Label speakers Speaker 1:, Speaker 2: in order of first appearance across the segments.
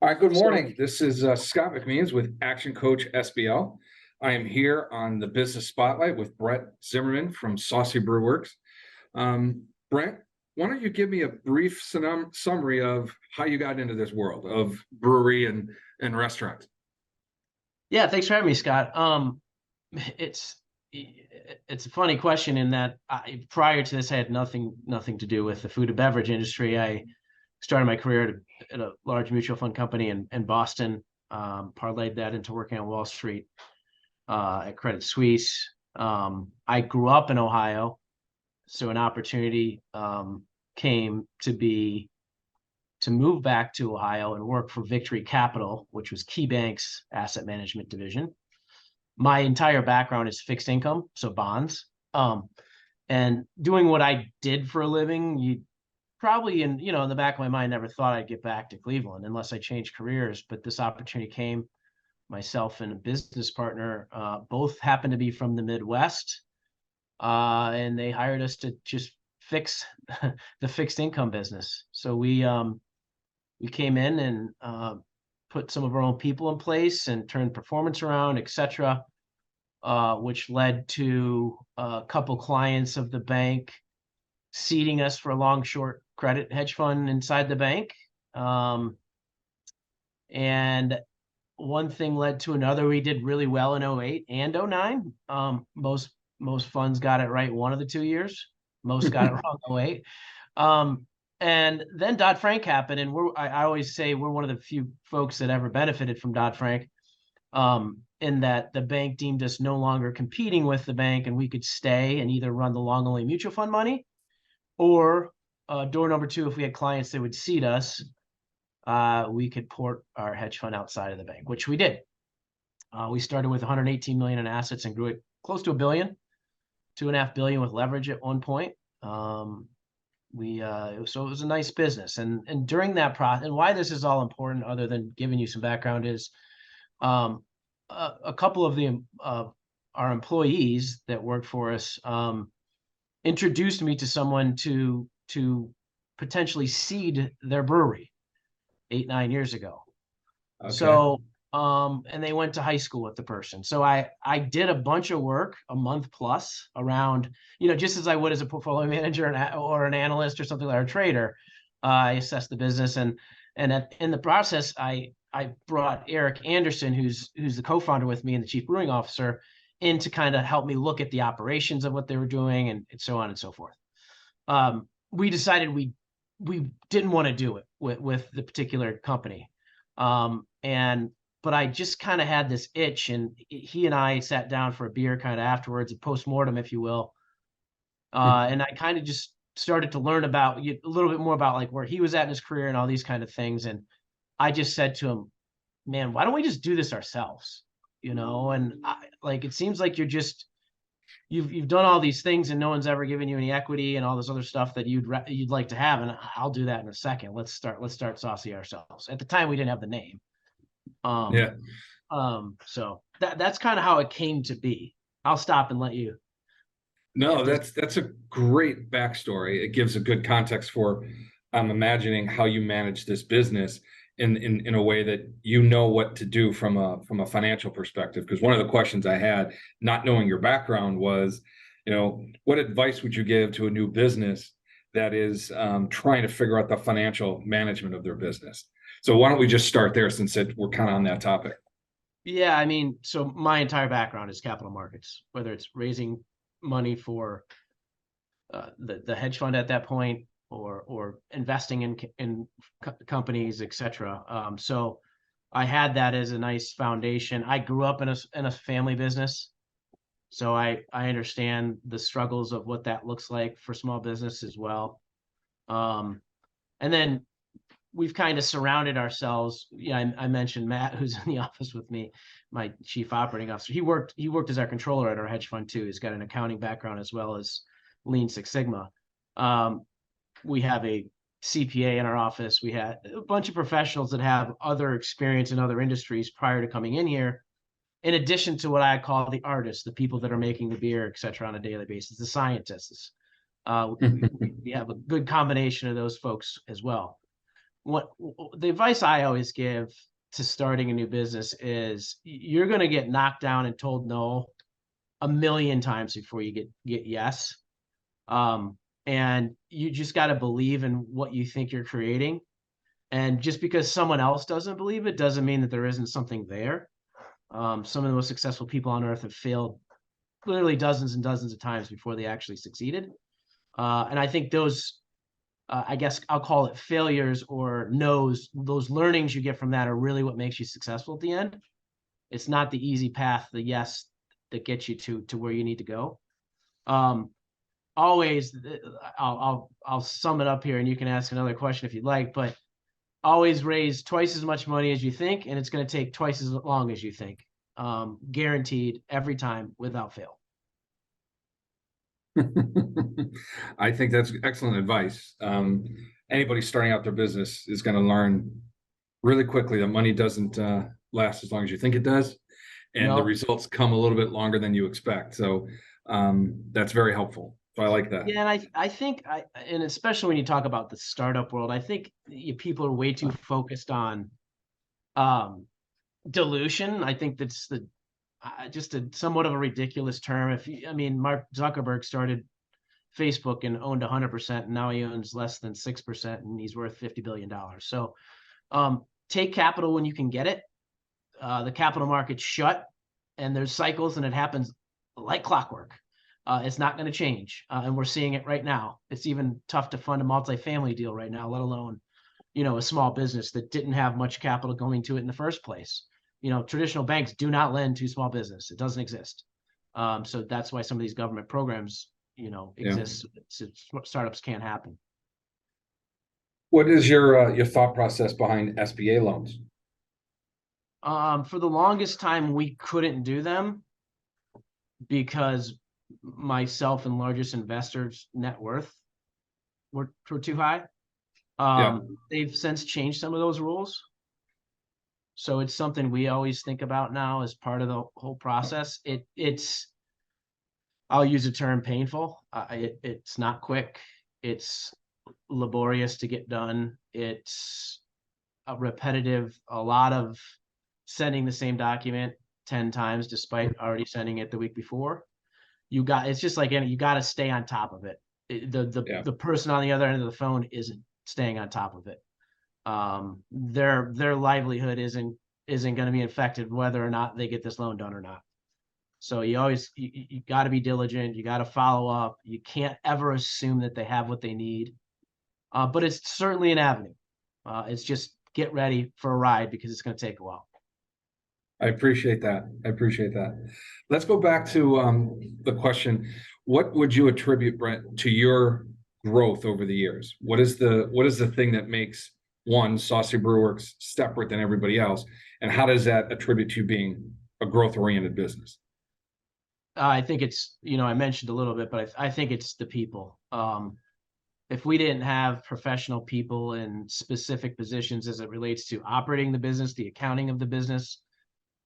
Speaker 1: All right, good
Speaker 2: So,
Speaker 1: morning. This is Scott McMeans with Action Coach SBL. I am here on the Business Spotlight with Brent Zimmerman from Saucy Brew Works. Brent, why don't you give me a brief summary of how you got into this world of brewery and restaurants?
Speaker 2: yeah, thanks for having me, Scott. It's it's a funny question in that prior to this, I had nothing to do with the food and beverage industry. I started my career at a large mutual fund company in Boston, parlayed that into working on Wall Street at Credit Suisse. I grew up in Ohio, so an opportunity came to move back to Ohio and work for Victory Capital, which was KeyBank's asset management division. My entire background is fixed income, so bonds. And doing what I did for a living, you probably in the back of my mind never thought I'd get back to Cleveland unless I changed careers. But this opportunity came. Myself and a business partner both happened to be from the Midwest, and they hired us to just fix the fixed income business. So we came in and put some of our own people in place and turned performance around, et cetera, which led to a couple clients of the bank seeding us for a long short credit hedge fund inside the bank. And one thing led to another. We did really well in 08 and 09. Most funds got it right one of the 2 years. Most got it wrong 08. And then Dodd-Frank happened, and I always say we're one of the few folks that ever benefited from Dodd-Frank, in that the bank deemed us no longer competing with the bank, and we could stay and either run the long-only mutual fund money, or door number two, if we had clients that would seed us, we could port our hedge fund outside of the bank, which we did. We started with 118 million in assets and grew it close to $1 billion, $2.5 billion with leverage at one point. So it was a nice business, and during that process, and why this is all important, other than giving you some background, is a couple of our employees that worked for us introduced me to someone to potentially seed their brewery 8-9 years ago. Okay. So and they went to high school with the person. So I did a bunch of work, a month plus, around, just as I would as a portfolio manager or an analyst or something like a trader. I assessed the business, and in the process, I brought Eric Anderson, who's the co-founder with me and the chief brewing officer, in to kind of help me look at the operations of what they were doing and so on and so forth. We decided we didn't want to do it with the particular company. But I just kind of had this itch, and he and I sat down for a beer kind of afterwards, a post-mortem, if you will. And I kind of just started to learn about a little bit more about like where he was at in his career and all these kind of things. And I just said to him, man, why don't we just do this ourselves? And it seems like you've done all these things and no one's ever given you any equity and all this other stuff that you'd like to have. And I'll do that in a second. Let's start Saucy ourselves. At the time, we didn't have the name. So that's kind of how it came to be. I'll stop and let you.
Speaker 1: No, that's a great backstory. It gives a good context for imagining how you manage this business in a way that you know what to do from a financial perspective. Because one of the questions I had, not knowing your background, was, what advice would you give to a new business that is trying to figure out the financial management of their business? So why don't we just start there, since we're kind of on that topic?
Speaker 2: Yeah, so my entire background is capital markets, whether it's raising money for the hedge fund at that point, or investing in companies, et cetera. So I had that as a nice foundation. I grew up in a family business, so I understand the struggles of what that looks like for small business as well. And then we've kind of surrounded ourselves. Yeah, I mentioned Matt, who's in the office with me, my chief operating officer. He worked as our controller at our hedge fund too. He's got an accounting background as well as Lean Six Sigma. We have a CPA in our office. We had a bunch of professionals that have other experience in other industries prior to coming in here, in addition to what I call the artists, the people that are making the beer, et cetera, on a daily basis, the scientists. We have a good combination of those folks as well. the advice I always give to starting a new business is you're going to get knocked down and told no a million times before you get yes. And you just got to believe in what you think you're creating. And just because someone else doesn't believe it doesn't mean that there isn't something there. Some of the most successful people on earth have failed literally dozens and dozens of times before they actually succeeded. And I think those, I guess I'll call it failures or no's, those learnings you get from that are really what makes you successful at the end. It's not the easy path, the yes, that gets you to where you need to go. Always, I'll sum it up here, and you can ask another question if you'd like, but always raise twice as much money as you think, and it's going to take twice as long as you think. Guaranteed every time without fail.
Speaker 1: I think that's excellent advice. Anybody starting out their business is going to learn really quickly that money doesn't last as long as you think it does, and the results come a little bit longer than you expect. So that's very helpful. So I like that.
Speaker 2: Yeah, and I think, and especially when you talk about the startup world, I think people are way too focused on dilution. I think that's just a somewhat of a ridiculous term. Mark Zuckerberg started Facebook and owned 100%, and now he owns less than 6%, and he's worth $50 billion. So take capital when you can get it. The capital market's shut, and there's cycles, and it happens like clockwork. It's not going to change, and we're seeing it right now. It's even tough to fund a multifamily deal right now, let alone, a small business that didn't have much capital going to it in the first place. Traditional banks do not lend to small business. It doesn't exist. So that's why some of these government programs, exist. So startups can't happen.
Speaker 1: What is your thought process behind SBA loans?
Speaker 2: For the longest time, we couldn't do them because myself and largest investors' net worth were too high. They've since changed some of those rules. So it's something we always think about now as part of the whole process. It's I'll use the term painful. It's not quick. It's laborious to get done. It's repetitive, a lot of sending the same document 10 times despite already sending it the week before. It's just like you got to stay on top of it. The person on the other end of the phone isn't staying on top of it. Their livelihood isn't going to be affected whether or not they get this loan done or not. So you got to be diligent. You got to follow up. You can't ever assume that they have what they need. But it's certainly an avenue. It's just get ready for a ride because it's going to take a while.
Speaker 1: I appreciate that. Let's go back to the question. What would you attribute, Brent, to your growth over the years? What is the thing that makes one Saucy Brew Works separate than everybody else? And how does that attribute to being a growth-oriented business?
Speaker 2: I think it's, I mentioned a little bit, but I think it's the people. If we didn't have professional people in specific positions as it relates to operating the business, the accounting of the business,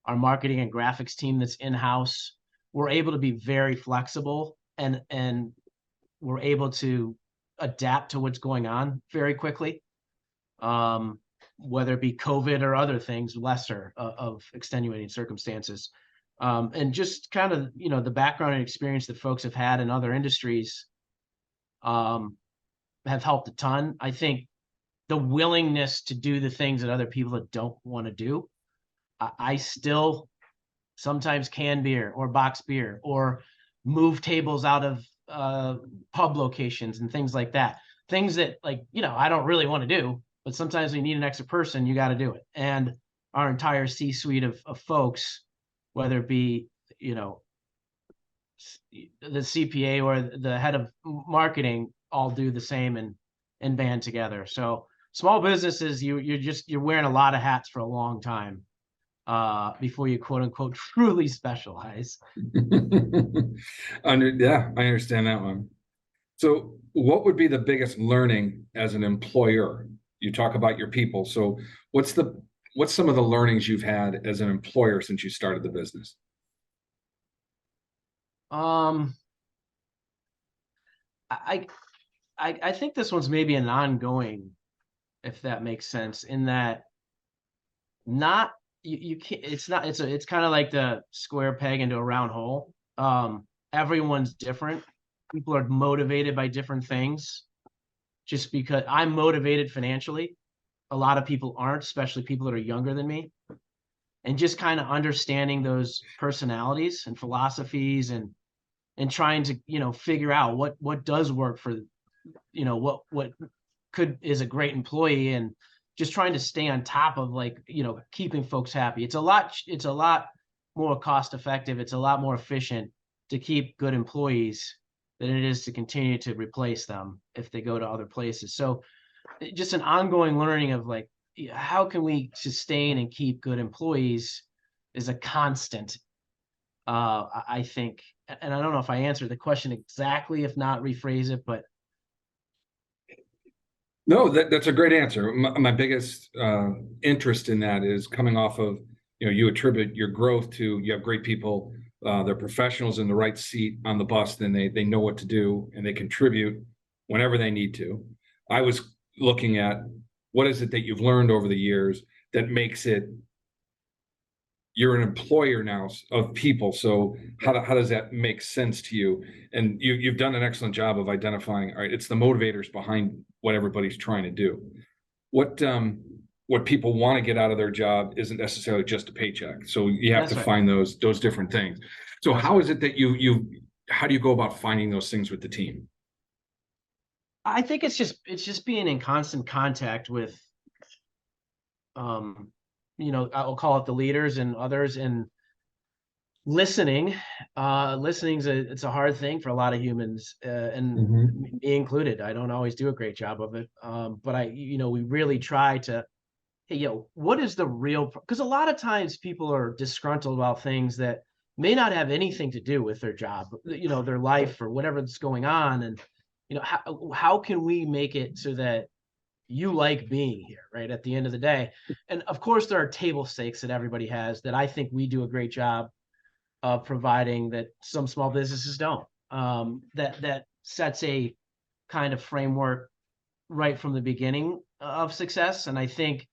Speaker 2: our marketing and graphics team that's in-house, we're able to be very flexible and we're able to adapt to what's going on very quickly. Whether it be COVID or other things, lesser of extenuating circumstances. And just kind of, the background and experience that folks have had in other industries have helped a ton. I think the willingness to do the things that other people that don't want to do. I still sometimes can beer or box beer or move tables out of pub locations and things like that. Things that I don't really want to do, but sometimes when you need an extra person, you got to do it. And our entire C-suite of folks, whether it be, the CPA or the head of marketing, all do the same and band together. So small businesses, you're wearing a lot of hats for a long time before you quote unquote truly specialize.
Speaker 1: I understand that one. So what would be the biggest learning as an employer? You talk about your people. So what's some of the learnings you've had as an employer since you started the business?
Speaker 2: I think this one's maybe an ongoing if that makes sense, in that not you can't, it's kind of like the square peg into a round hole. Everyone's different. People are motivated by different things. Just because I'm motivated financially, a lot of people aren't, especially people that are younger than me. And just kind of understanding those personalities and philosophies, and trying to, figure out what does work for, what is a great employee, and just trying to stay on top of, like, keeping folks happy. It's a lot more cost effective. It's a lot more efficient to keep good employees than it is to continue to replace them if they go to other places. So just an ongoing learning of, like, how can we sustain and keep good employees is a constant. I think, and I don't know if I answered the question exactly, if not, rephrase it, but
Speaker 1: No, that's a great answer. My biggest interest in that is coming off of, you attribute your growth to, you have great people, they're professionals in the right seat on the bus, then they know what to do and they contribute whenever they need to. I was looking at what is it that you've learned over the years that makes it, you're an employer now of people. So how does that make sense to you? And you've done an excellent job of identifying, all right, it's the motivators behind what everybody's trying to do. What people want to get out of their job isn't necessarily just a paycheck. So you have
Speaker 2: That's
Speaker 1: to
Speaker 2: right.
Speaker 1: find those different things. So
Speaker 2: That's
Speaker 1: how
Speaker 2: right.
Speaker 1: is it that how do you go about finding those things with the team?
Speaker 2: I think it's just being in constant contact with, I'll call it the leaders and others, and listening. It's a hard thing for a lot of humans, and
Speaker 1: Mm-hmm.
Speaker 2: me included. I don't always do a great job of it. But we really try to, hey, what is the real, because a lot of times people are disgruntled about things that may not have anything to do with their job, their life or whatever that's going on. And, how can we make it so that you like being here, right? At the end of the day. And of course, there are table stakes that everybody has that I think we do a great job of providing, that some small businesses don't. That sets a kind of framework right from the beginning of success. And I think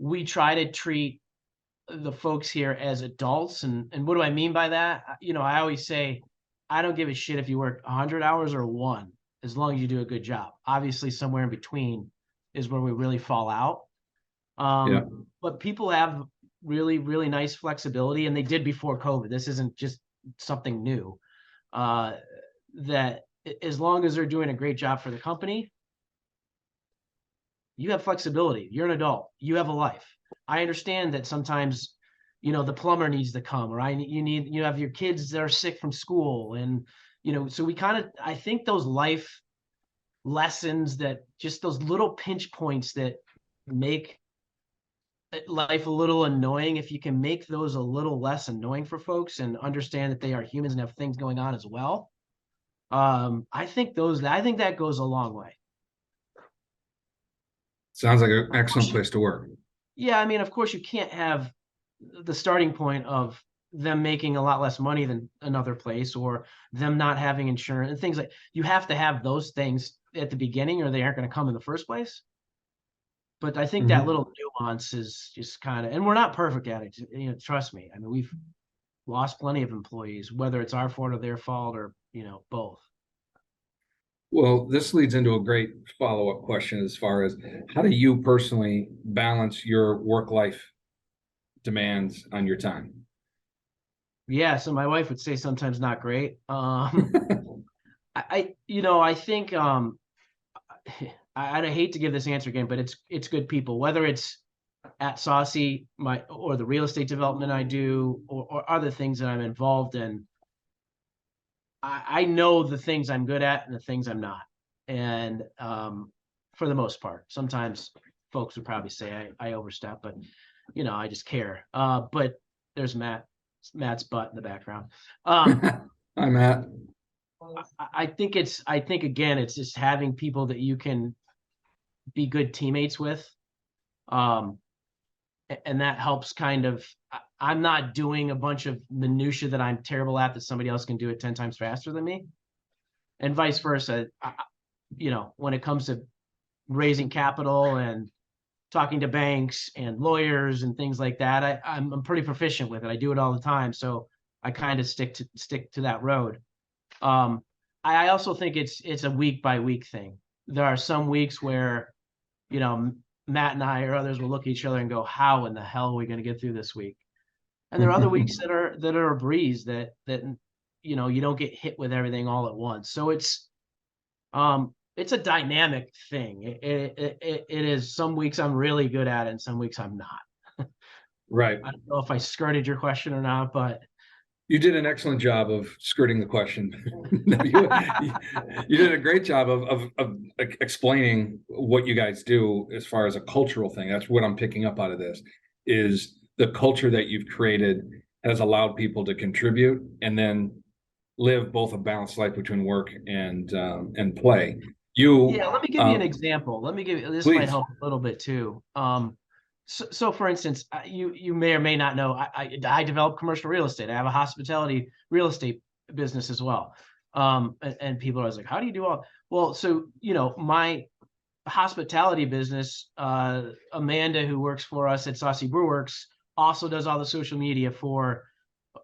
Speaker 2: we try to treat the folks here as adults. And what do I mean by that? I always say, I don't give a shit if you work 100 hours or one, as long as you do a good job. Obviously, somewhere in between is where we really fall out.
Speaker 1: Yeah.
Speaker 2: But people have really, really nice flexibility, and they did before COVID. This isn't just something new. That as long as they're doing a great job for the company, you have flexibility. You're an adult. You have a life. I understand that sometimes, the plumber needs to come, or you have your kids that are sick from school. And, so I think those life lessons, that just those little pinch points that make life a little annoying, if you can make those a little less annoying for folks and understand that they are humans and have things going on as well. I think that goes a long way.
Speaker 1: Sounds like an excellent place to work.
Speaker 2: Yeah, I mean, of course, you can't have the starting point of them making a lot less money than another place, or them not having insurance and things. Like, you have to have those things at the beginning, or they aren't going to come in the first place. But I think that
Speaker 1: Mm-hmm.
Speaker 2: little nuance is just kind of, and we're not perfect at it. Trust me. I mean, we've lost plenty of employees, whether it's our fault or their fault, or both.
Speaker 1: Well, this leads into a great follow-up question as far as how do you personally balance your work-life demands on your time?
Speaker 2: Yeah, so my wife would say sometimes not great. I think, I'd hate to give this answer again, but it's good people, whether it's at Saucy, or the real estate development I do, or other things that I'm involved in. I know the things I'm good at and the things I'm not. And for the most part, sometimes folks would probably say I overstep, but I just care. But there's Matt's butt in the background.
Speaker 1: I'm at.
Speaker 2: I think again, it's just having people that you can be good teammates with. And that helps kind of, I'm not doing a bunch of minutia that I'm terrible at that somebody else can do it 10 times faster than me, and vice versa. When it comes to raising capital and talking to banks and lawyers and things like that. I'm pretty proficient with it. I do it all the time. So I kind of stick to that road. I also think it's a week by week thing. There are some weeks where, Matt and I or others will look at each other and go, how in the hell are we going to get through this week? And there are other weeks that are a breeze that you don't get hit with everything all at once. So it's a dynamic thing. It is. Some weeks I'm really good at it, and some weeks I'm not.
Speaker 1: Right.
Speaker 2: I don't know if I skirted your question or not, but
Speaker 1: you did an excellent job of skirting the question. you did a great job of explaining what you guys do as far as a cultural thing. That's what I'm picking up out of this, is the culture that you've created has allowed people to contribute and then live both a balanced life between work and play.
Speaker 2: Let me give you an example. This
Speaker 1: please.
Speaker 2: Might help a little bit too. So for instance, you may or may not know, I develop commercial real estate. I have a hospitality real estate business as well. And people are always like, how do you do all? Well, so, my hospitality business, Amanda, who works for us at Saucy Brew Works, also does all the social media for,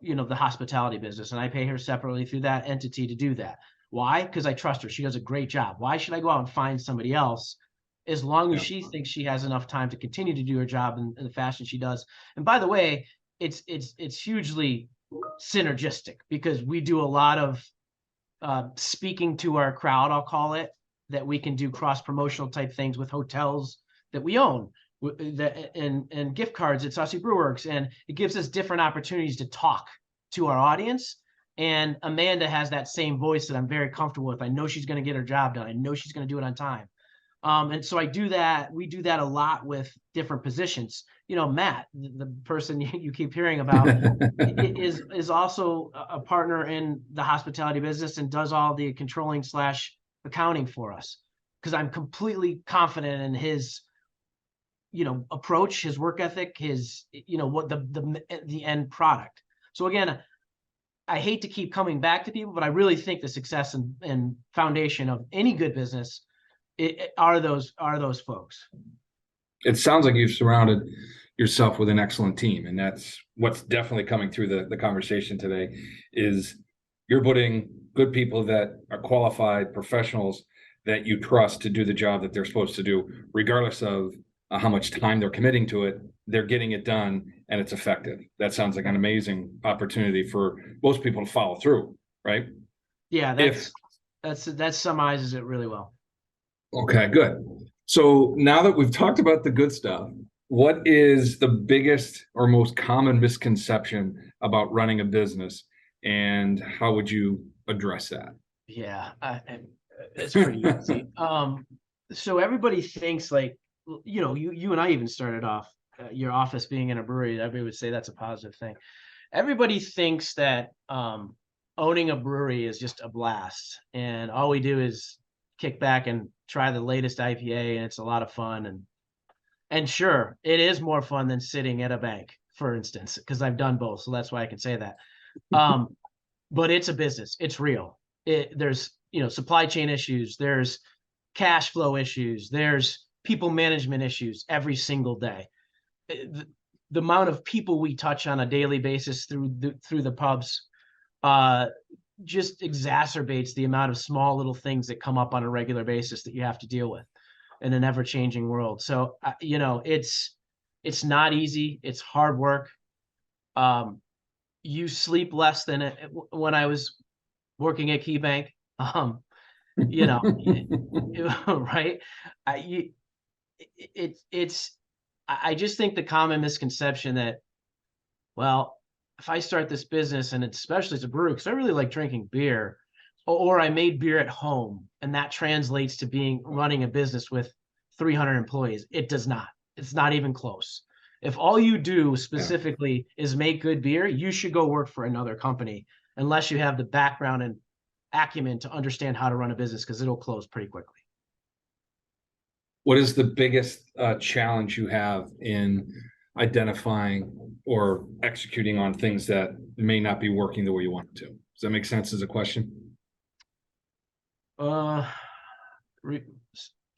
Speaker 2: the hospitality business. And I pay her separately through that entity to do that. Why? Because I trust her. She does a great job. Why should I go out and find somebody else, as long as she thinks she has enough time to continue to do her job in the fashion she does? And by the way, it's hugely synergistic, because we do a lot of speaking to our crowd, I'll call it, that we can do cross-promotional type things with hotels that we own, and gift cards at Saucy Brew Works. And it gives us different opportunities to talk to our audience. And Amanda has that same voice that I'm very comfortable with. I know she's going to get her job done. I know she's going to do it on time. And so I do that. We do that a lot with different positions. Matt, the person you keep hearing about, is also a partner in the hospitality business and does all the controlling / accounting for us, because I'm completely confident in his, approach, his work ethic, his, what the end product. So again, I hate to keep coming back to people, but I really think the success and foundation of any good business are those folks.
Speaker 1: It sounds like you've surrounded yourself with an excellent team, and that's what's definitely coming through the conversation today, is you're putting good people that are qualified professionals that you trust to do the job that they're supposed to do, regardless of how much time they're committing to it. They're getting it done, and it's effective. That sounds like an amazing opportunity for most people to follow through, right?
Speaker 2: Yeah, that summarizes it really well.
Speaker 1: Okay, good. So now that we've talked about the good stuff, what is the biggest or most common misconception about running a business, and how would you address that?
Speaker 2: Yeah, it's pretty easy. So everybody thinks, like, you and I even started off your office being in a brewery. Everybody would say that's a positive thing. Everybody thinks that owning a brewery is just a blast, and all we do is kick back and try the latest IPA, and it's a lot of fun. And sure, it is more fun than sitting at a bank, for instance, because I've done both, so that's why I can say that. But it's a business. It's real. There's supply chain issues. There's cash flow issues. There's people management issues every single day. The amount of people we touch on a daily basis through the pubs just exacerbates the amount of small little things that come up on a regular basis that you have to deal with in an ever-changing world. So it's not easy. It's hard work. You sleep less than it. When I was working at KeyBank, right? I just think the common misconception that, well, if I start this business, and especially as a brewer, because I really like drinking beer, or I made beer at home, and that translates to running a business with 300 employees. It does not. It's not even close. If all you do specifically is make good beer, you should go work for another company, unless you have the background and acumen to understand how to run a business, because it'll close pretty quickly.
Speaker 1: What is the biggest challenge you have in identifying or executing on things that may not be working the way you want it to? Does that make sense as a question?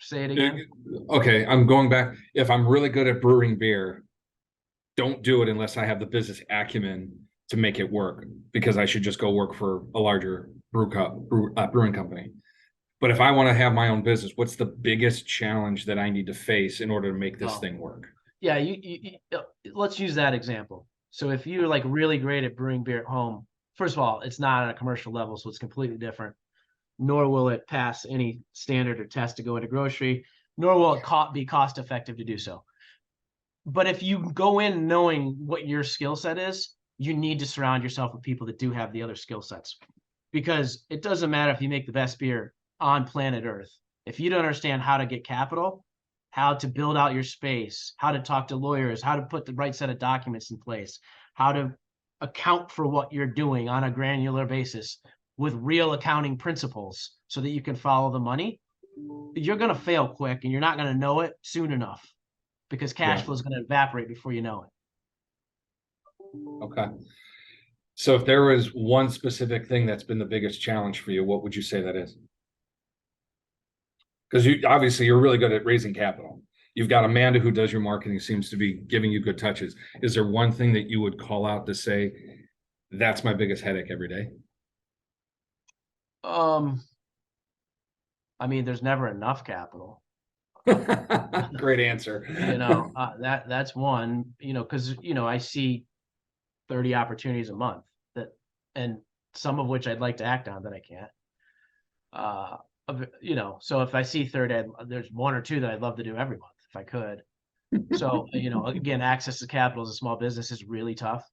Speaker 2: Say it again.
Speaker 1: Okay, I'm going back. If I'm really good at brewing beer, don't do it unless I have the business acumen to make it work, because I should just go work for a larger brewing company. But if I want to have my own business, what's the biggest challenge that I need to face in order to make this thing work?
Speaker 2: Yeah, let's use that example. So if you're like really great at brewing beer at home, first of all, it's not on a commercial level, so it's completely different. Nor will it pass any standard or test to go into grocery, nor will it be cost effective to do so. But if you go in knowing what your skill set is, you need to surround yourself with people that do have the other skill sets, because it doesn't matter if you make the best beer on planet Earth. If you don't understand how to get capital, how to build out your space, how to talk to lawyers, how to put the right set of documents in place, how to account for what you're doing on a granular basis with real accounting principles so that you can follow the money, you're going to fail quick and you're not going to know it soon enough, because cash flow is going to evaporate before you know it.
Speaker 1: Okay. So if there was one specific thing that's been the biggest challenge for you, what would you say that is? Because you're really good at raising capital. You've got Amanda who does your marketing, seems to be giving you good touches. Is there one thing that you would call out to say, that's my biggest headache every day?
Speaker 2: I mean, there's never enough capital.
Speaker 1: Great answer.
Speaker 2: That's one, because, I see 30 opportunities a month and some of which I'd like to act on that I can't. So if I see 30, there's one or two that I'd love to do every month if I could. So, again, access to capital as a small business is really tough.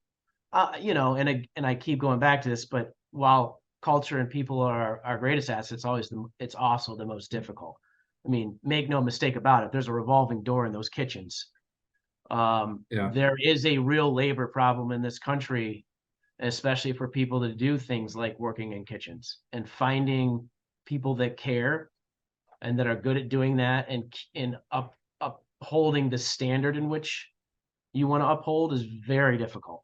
Speaker 2: And I keep going back to this, but while culture and people are our greatest assets, it's also the most difficult. I mean, make no mistake about it. There's a revolving door in those kitchens. There is a real labor problem in this country, especially for people to do things like working in kitchens, and finding people that care and that are good at doing that and upholding the standard in which you want to uphold is very difficult,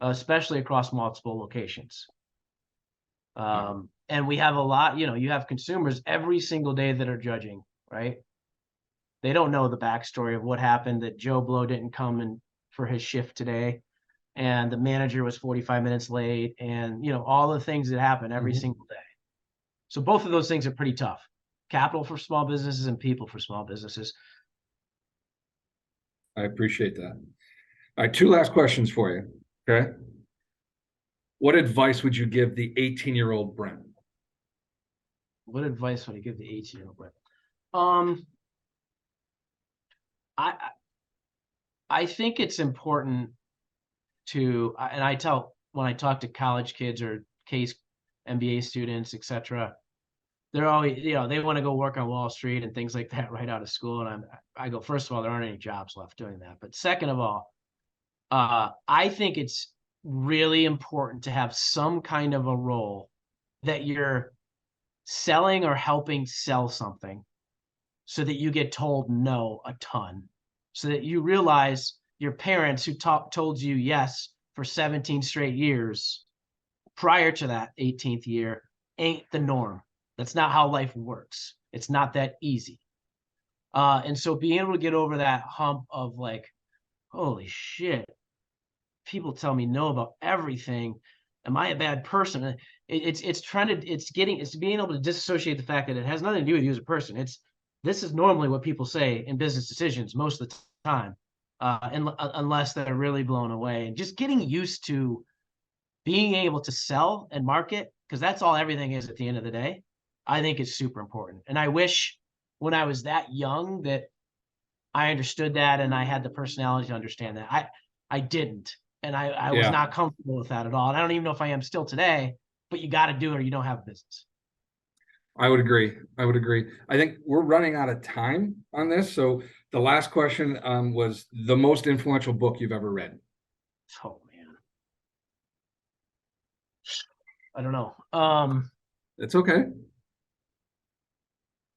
Speaker 2: especially across multiple locations. And we have a lot, you have consumers every single day that are judging, right? They don't know the backstory of what happened, that Joe Blow didn't come in for his shift today, and the manager was 45 minutes late, and all the things that happen every single day. So both of those things are pretty tough. Capital for small businesses and people for small businesses.
Speaker 1: I appreciate that. All right, two last questions for you. Okay. What advice would you give the 18-year-old Brent?
Speaker 2: What advice would I give the 18-year-old Brent? I think it's important to, and I tell when I talk to college kids or case MBA students, etc., they're always, they want to go work on Wall Street and things like that right out of school. And I go, first of all, there aren't any jobs left doing that. But second of all, I think it's really important to have some kind of a role that you're selling or helping sell something, so that you get told no a ton, so that you realize your parents who told you yes for 17 straight years prior to that 18th year ain't the norm. That's not how life works. It's not that easy. And so being able to get over that hump of like, holy shit, people tell me no about everything. Am I a bad person? It's being able to disassociate the fact that it has nothing to do with you as a person. This is normally what people say in business decisions most of the time, unless they're really blown away. And just getting used to being able to sell and market, because that's all everything is at the end of the day, I think is super important. And I wish when I was that young that I understood that and I had the personality to understand that. I didn't. And I was not comfortable with that at all. And I don't even know if I am still today, but you got to do it or you don't have a business.
Speaker 1: I would agree. I think we're running out of time on this. So the last question was the most influential book you've ever read.
Speaker 2: Oh, man. I don't know.
Speaker 1: It's okay.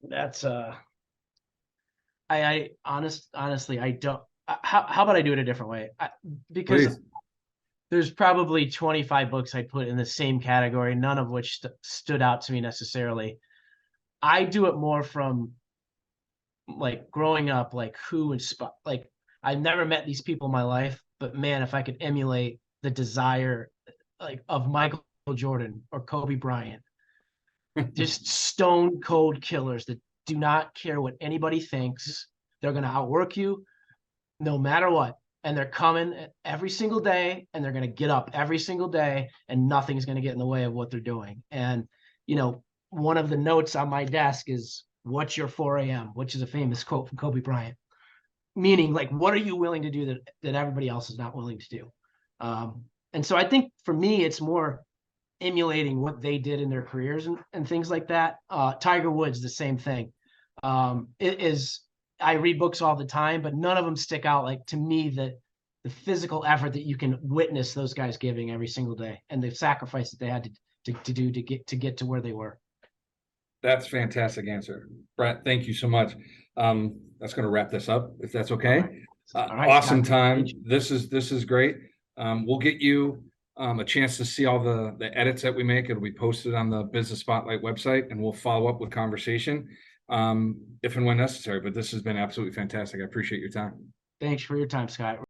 Speaker 2: That's I honestly, I don't. How about I do it a different way? Because
Speaker 1: Please.
Speaker 2: There's probably 25 books I put in the same category, none of which stood out to me necessarily. I do it more from like growing up, like who inspired, like I've never met these people in my life, but man, if I could emulate the desire like of Michael Jordan or Kobe Bryant, just stone cold killers that do not care what anybody thinks. They're going to outwork you no matter what. And they're coming every single day, and they're going to get up every single day, and nothing's going to get in the way of what they're doing. And, you know, one of the notes on my desk is, "What's your 4 a.m.?" which is a famous quote from Kobe Bryant, meaning like, what are you willing to do that everybody else is not willing to do? And so I think for me, it's more emulating what they did in their careers and things like that. Tiger Woods, the same thing. It is, I read books all the time, but none of them stick out like to me that the physical effort that you can witness those guys giving every single day and the sacrifice that they had to do to get to where they were.
Speaker 1: That's fantastic answer, Brent. Thank you so much. That's going to wrap this up, if that's okay.
Speaker 2: All right,
Speaker 1: Awesome
Speaker 2: Scott.
Speaker 1: time. This is great. We'll get you a chance to see all the edits that we make. It'll be posted on the Business Spotlight website, and we'll follow up with conversation if and when necessary. But this has been absolutely fantastic. I appreciate your time.
Speaker 2: Thanks for your time, Scott.